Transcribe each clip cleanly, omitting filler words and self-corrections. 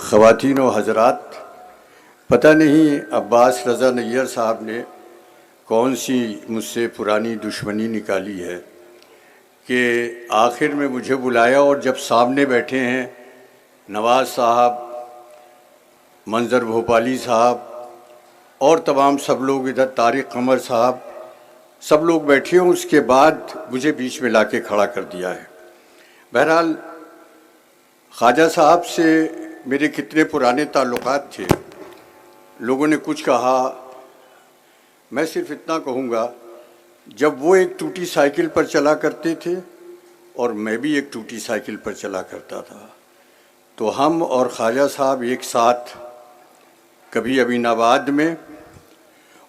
خواتین و حضرات، پتہ نہیں عباس رضا نیّر صاحب نے کون سی مجھ سے پرانی دشمنی نکالی ہے کہ آخر میں مجھے بلایا، اور جب سامنے بیٹھے ہیں نواز صاحب، منظر بھوپالی صاحب اور تمام سب لوگ، ادھر طارق قمر صاحب، سب لوگ بیٹھے ہوں، اس کے بعد مجھے بیچ میں لا کے کھڑا کر دیا ہے۔ بہرحال خواجہ صاحب سے میرے کتنے پرانے تعلقات تھے، لوگوں نے کچھ کہا، میں صرف اتنا کہوں گا، جب وہ ایک ٹوٹی سائیکل پر چلا کرتے تھے اور میں بھی ایک ٹوٹی سائیکل پر چلا کرتا تھا، تو ہم اور خواجہ صاحب ایک ساتھ کبھی امین آباد میں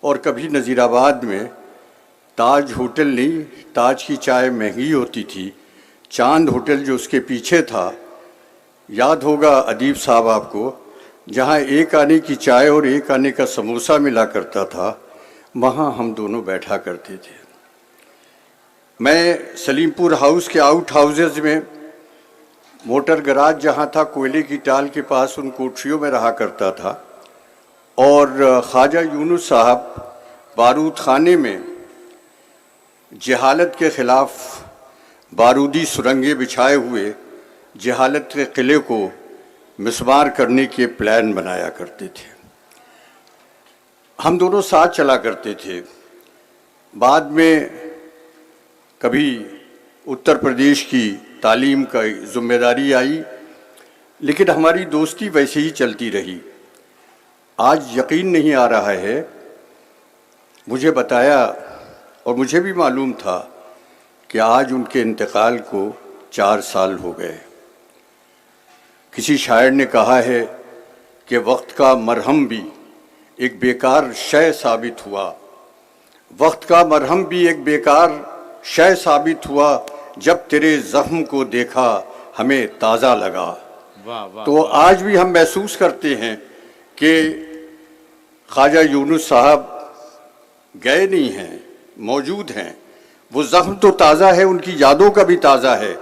اور کبھی نذیر آباد میں، تاج ہوٹل نہیں، تاج کی چائے مہنگی ہوتی تھی، چاند ہوٹل جو اس کے پیچھے تھا، یاد ہوگا ادیب صاحب آپ کو، جہاں ایک آنے کی چائے اور ایک آنے کا سموسہ ملا کرتا تھا، وہاں ہم دونوں بیٹھا کرتے تھے۔ میں سلیم پور ہاؤس کے آؤٹ ہاؤسز میں، موٹر گراج جہاں تھا کوئلے کی ٹال کے پاس، ان کوٹھریوں میں رہا کرتا تھا، اور خواجہ یونس صاحب بارود خانے میں جہالت کے خلاف بارودی سرنگیں بچھائے ہوئے جہالت کے قلعے کو مسمار کرنے کے پلان بنایا کرتے تھے۔ ہم دونوں ساتھ چلا کرتے تھے۔ بعد میں کبھی اتر پردیش کی تعلیم کا ذمہ داری آئی، لیکن ہماری دوستی ویسے ہی چلتی رہی۔ آج یقین نہیں آ رہا ہے، مجھے بتایا اور مجھے بھی معلوم تھا کہ آج ان کے انتقال کو 4 سال ہو گئے۔ کسی شاعر نے کہا ہے کہ وقت کا مرہم بھی ایک بیکار شے ثابت ہوا، وقت کا مرہم بھی ایک بیکار شے ثابت ہوا، جب تیرے زخم کو دیکھا ہمیں تازہ لگا۔ تو آج بھی ہم محسوس کرتے ہیں کہ خواجہ یونس صاحب گئے نہیں ہیں، موجود ہیں۔ وہ زخم تو تازہ ہے، ان کی یادوں کا بھی تازہ ہے،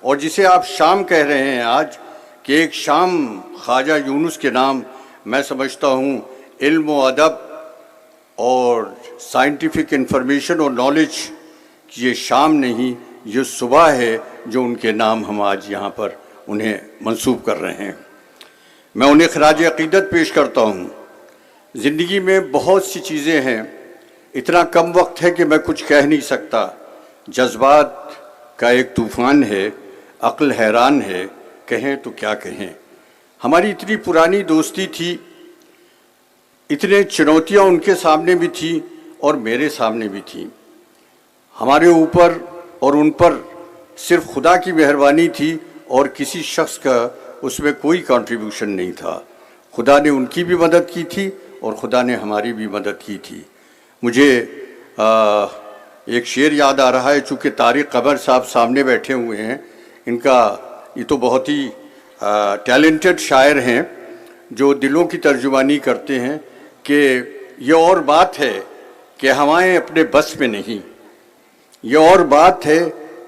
اور جسے آپ شام کہہ رہے ہیں آج، کہ ایک شام خواجہ یونس کے نام، میں سمجھتا ہوں علم و ادب اور سائنٹیفک انفارمیشن اور نالج کی یہ شام نہیں، یہ صبح ہے جو ان کے نام ہم آج یہاں پر انہیں منسوب کر رہے ہیں۔ میں انہیں خراج عقیدت پیش کرتا ہوں۔ زندگی میں بہت سی چیزیں ہیں، اتنا کم وقت ہے کہ میں کچھ کہہ نہیں سکتا، جذبات کا ایک طوفان ہے، عقل حیران ہے، کہیں تو کیا کہیں۔ ہماری اتنی پرانی دوستی تھی، اتنے چنوتیاں ان کے سامنے بھی تھیں اور میرے سامنے بھی تھیں۔ ہمارے اوپر اور ان پر صرف خدا کی مہربانی تھی، اور کسی شخص کا اس میں کوئی کنٹریبیوشن نہیں تھا۔ خدا نے ان کی بھی مدد کی تھی اور خدا نے ہماری بھی مدد کی تھی۔ مجھے ایک شعر یاد آ رہا ہے، چونکہ طارق قمر صاحب سامنے بیٹھے ہوئے ہیں، ان کا یہ تو بہت ہی ٹیلنٹڈ شاعر ہیں جو دلوں کی ترجمانی کرتے ہیں، کہ یہ اور بات ہے کہ ہوائیں اپنے بس میں نہیں، یہ اور بات ہے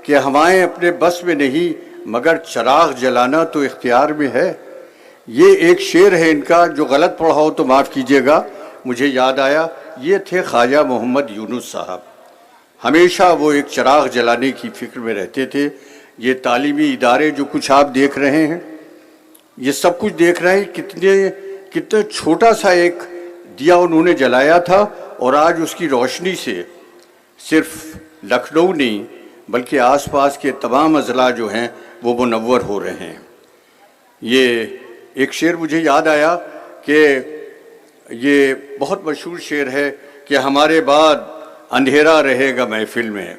کہ ہوائیں اپنے بس میں نہیں، مگر چراغ جلانا تو اختیار میں ہے۔ یہ ایک شعر ہے ان کا، جو غلط پڑھا ہو تو معاف کیجیے گا، مجھے یاد آیا۔ یہ تھے خواجہ محمد یونس صاحب، ہمیشہ وہ ایک چراغ جلانے کی فکر میں رہتے تھے۔ یہ تعلیمی ادارے جو کچھ آپ دیکھ رہے ہیں، یہ سب کچھ دیکھ رہے ہیں، کتنے چھوٹا سا ایک دیا انہوں نے جلایا تھا، اور آج اس کی روشنی سے صرف لکھنؤ نہیں بلکہ آس پاس کے تمام اضلاع جو ہیں وہ منور ہو رہے ہیں۔ یہ ایک شعر مجھے یاد آیا کہ یہ بہت مشہور شعر ہے کہ ہمارے بعد اندھیرا رہے گا محفل میں،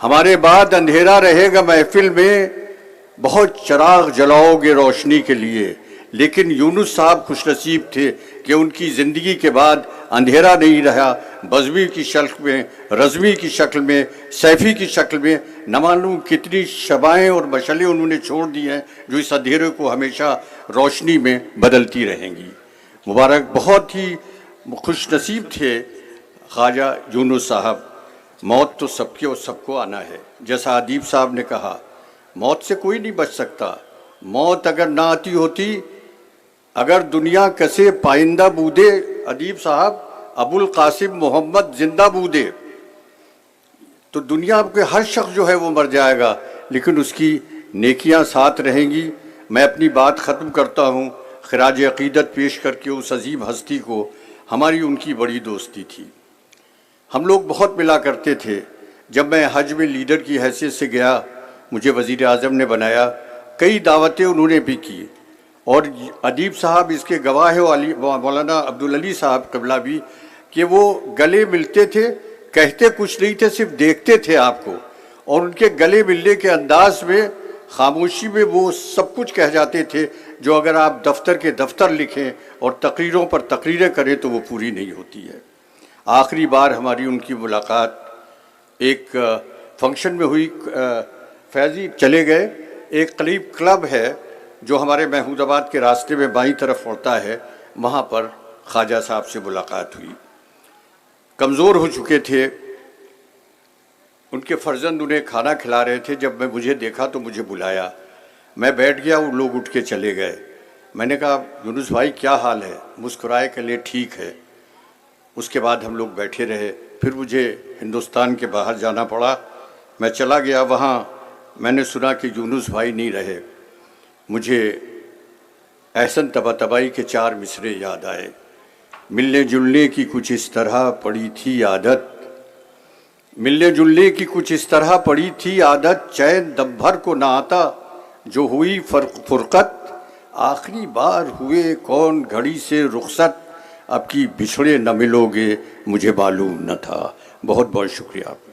ہمارے بعد اندھیرا رہے گا محفل میں، بہت چراغ جلاؤ گے روشنی کے لیے۔ لیکن یونس صاحب خوش نصیب تھے کہ ان کی زندگی کے بعد اندھیرا نہیں رہا، بزمی کی شکل میں، رزمی کی شکل میں، سیفی کی شکل میں، نہ معلوم کتنی شمعیں اور مشعلیں انہوں نے چھوڑ دی ہیں جو اس اندھیرے کو ہمیشہ روشنی میں بدلتی رہیں گی۔ مبارک، بہت ہی خوش نصیب تھے خواجہ یونس صاحب۔ موت تو سب کی اور سب کو آنا ہے، جیسا ادیب صاحب نے کہا، موت سے کوئی نہیں بچ سکتا۔ موت اگر نہ آتی ہوتی اگر دنیا کسے پائندہ بودے، ادیب صاحب ابو القاسم محمد زندہ بودے، تو دنیا کے ہر شخص جو ہے وہ مر جائے گا لیکن اس کی نیکیاں ساتھ رہیں گی۔ میں اپنی بات ختم کرتا ہوں خراج عقیدت پیش کر کے اس عظیم ہستی کو۔ ہماری ان کی بڑی دوستی تھی، ہم لوگ بہت ملا کرتے تھے۔ جب میں حج میں لیڈر کی حیثیت سے گیا، مجھے وزیر اعظم نے بنایا، کئی دعوتیں انہوں نے بھی کی، اور ادیب صاحب اس کے گواہ ہے، مولانا عبدالعلی صاحب قبلہ بھی، کہ وہ گلے ملتے تھے، کہتے کچھ نہیں تھے، صرف دیکھتے تھے آپ کو، اور ان کے گلے ملنے کے انداز میں، خاموشی میں وہ سب کچھ کہہ جاتے تھے جو اگر آپ دفتر کے دفتر لکھیں اور تقریروں پر تقریریں کریں تو وہ پوری نہیں ہوتی ہے۔ آخری بار ہماری ان کی ملاقات ایک فنکشن میں ہوئی، فیضی چلے گئے، ایک قریب کلب ہے جو ہمارے محمود آباد کے راستے میں بائیں طرف پڑتا ہے، وہاں پر خواجہ صاحب سے ملاقات ہوئی۔ کمزور ہو چکے تھے، ان کے فرزند انہیں کھانا کھلا رہے تھے، جب میں مجھے دیکھا تو مجھے بلایا، میں بیٹھ گیا، وہ لوگ اٹھ کے چلے گئے۔ میں نے کہا یونس بھائی کیا حال ہے؟ مسکرائے کہ لے ٹھیک ہے۔ اس کے بعد ہم لوگ بیٹھے رہے، پھر مجھے ہندوستان کے باہر جانا پڑا، میں چلا گیا، وہاں میں نے سنا کہ یونس بھائی نہیں رہے۔ مجھے احسن طباطبائی کے 4 مصرے یاد آئے۔ ملنے جلنے کی کچھ اس طرح پڑی تھی عادت، ملنے جلنے کی کچھ اس طرح پڑی تھی عادت، چین دم بھر کو نہ آتا جو ہوئی فرقت، آخری بار ہوئے کون گھڑی سے رخصت، اب کی بچھڑے نہ ملو گے مجھے معلوم نہ تھا۔ بہت بہت شکریہ آپ کا۔